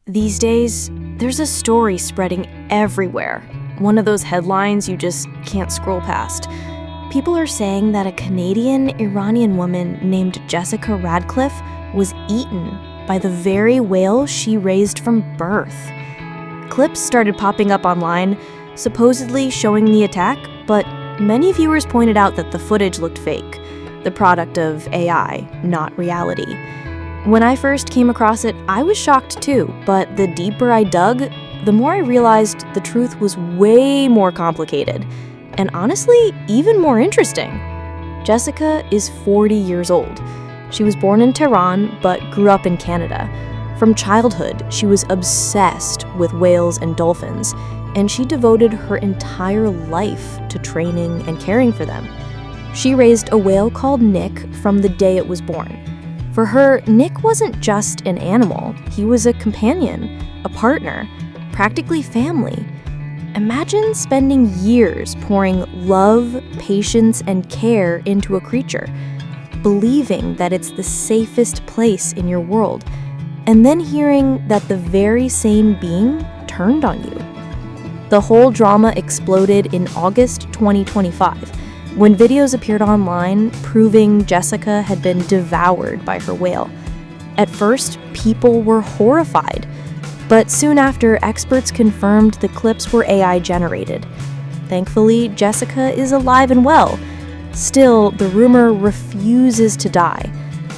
These days, there's a story spreading everywhere. One of those headlines you just can't scroll past. People are saying that a Canadian Iranian woman named Jessica Radcliffe was eaten by the very whale she raised from birth. Clips started popping up online, supposedly showing the attack, but many viewers pointed out that the footage looked fake, the product of AI, not reality. When I first came across it, I was shocked too, but the deeper I dug, the more I realized the truth was way more complicated, and honestly, even more interesting. Jessica is 40 years old. She was born in Tehran, but grew up in Canada. From childhood, she was obsessed with whales and dolphins, and she devoted her entire life to training and caring for them. She raised a whale called Nick from the day it was born. For her, Nick wasn't just an animal. He was a companion, a partner, practically family. Imagine spending years pouring love, patience, and care into a creature, believing that it's the safest place in your world, and then hearing that the very same being turned on you. The whole drama exploded in August 2025, when videos appeared online proving Jessica had been devoured by her whale. At first, people were horrified, but soon after, experts confirmed the clips were AI generated. Thankfully, Jessica is alive and well. Still, the rumor refuses to die.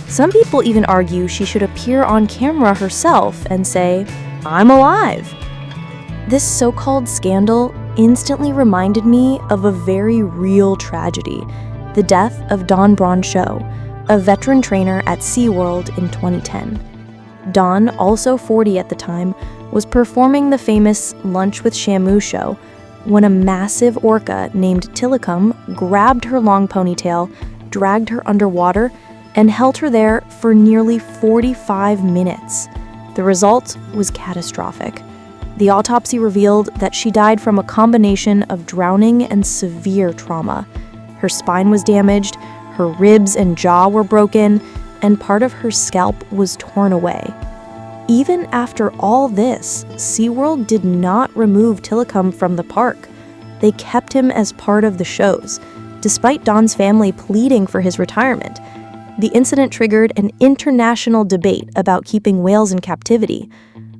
Some people even argue she should appear on camera herself and say, "I'm alive." This so-called scandal instantly reminded me of a very real tragedy, the death of Dawn Brancheau, a veteran trainer at SeaWorld in 2010. Dawn, also 40 at the time, was performing the famous Lunch with Shamu show when a massive orca named Tilikum grabbed her long ponytail, dragged her underwater, and held her there for nearly 45 minutes. The result was catastrophic. The autopsy revealed that she died from a combination of drowning and severe trauma. Her spine was damaged, her ribs and jaw were broken, and part of her scalp was torn away. Even after all this, SeaWorld did not remove Tilikum from the park. They kept him as part of the shows, despite Dawn's family pleading for his retirement. The incident triggered an international debate about keeping whales in captivity.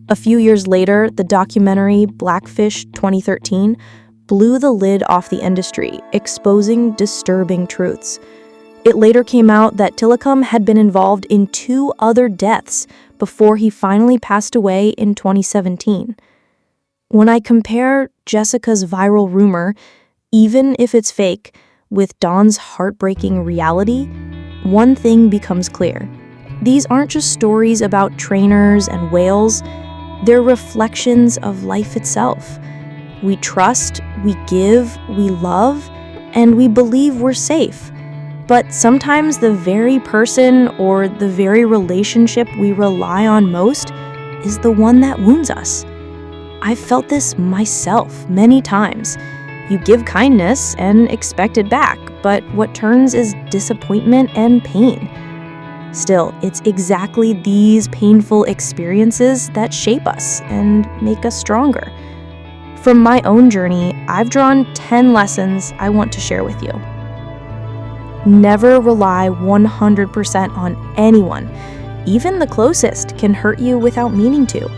A few years later, the documentary Blackfish 2013 blew the lid off the industry, exposing disturbing truths. It later came out that Tilikum had been involved in 2 other deaths before he finally passed away in 2017. When I compare Jessica's viral rumor, even if it's fake, with Dawn's heartbreaking reality, one thing becomes clear. These aren't just stories about trainers and whales. They're reflections of life itself. We trust, we give, we love, and we believe we're safe. But sometimes the very person or the very relationship we rely on most is the one that wounds us. I've felt this myself many times. You give kindness and expect it back, but what turns is disappointment and pain. Still, it's exactly these painful experiences that shape us and make us stronger. From my own journey, I've drawn 10 lessons I want to share with you. Never rely 100% on anyone. Even the closest can hurt you without meaning to.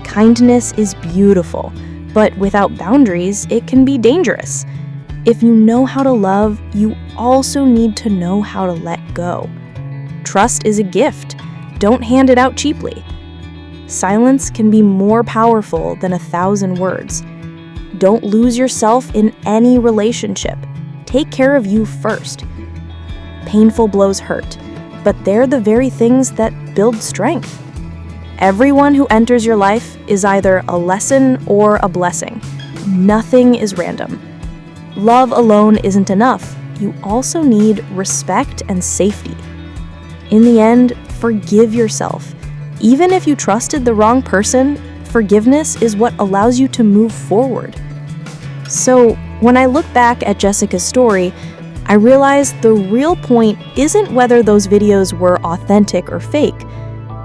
Kindness is beautiful, but without boundaries, it can be dangerous. If you know how to love, you also need to know how to let go. Trust is a gift. Don't hand it out cheaply. Silence can be more powerful than 1,000 words. Don't lose yourself in any relationship. Take care of you first. Painful blows hurt, but they're the very things that build strength. Everyone who enters your life is either a lesson or a blessing. Nothing is random. Love alone isn't enough. You also need respect and safety. In the end, forgive yourself. Even if you trusted the wrong person, forgiveness is what allows you to move forward. So, when I look back at Jessica's story, I realized the real point isn't whether those videos were authentic or fake.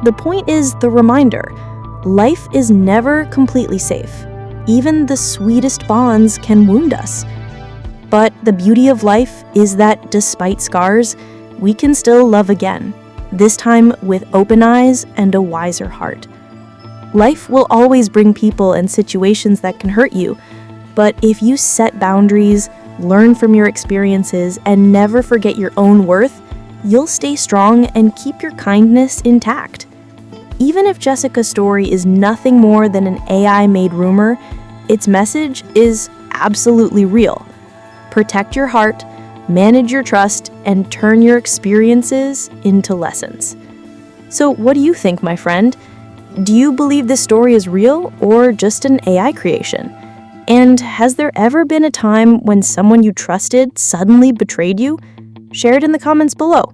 The point is the reminder. Life is never completely safe. Even the sweetest bonds can wound us. But the beauty of life is that despite scars, we can still love again, this time with open eyes and a wiser heart. Life will always bring people and situations that can hurt you, but if you set boundaries, learn from your experiences, and never forget your own worth, you'll stay strong and keep your kindness intact. Even if Jessica's story is nothing more than an AI-made rumor, its message is absolutely real. Protect your heart, manage your trust, and turn your experiences into lessons. So what do you think, my friend? Do you believe this story is real or just an AI creation? And has there ever been a time when someone you trusted suddenly betrayed you? Share it in the comments below.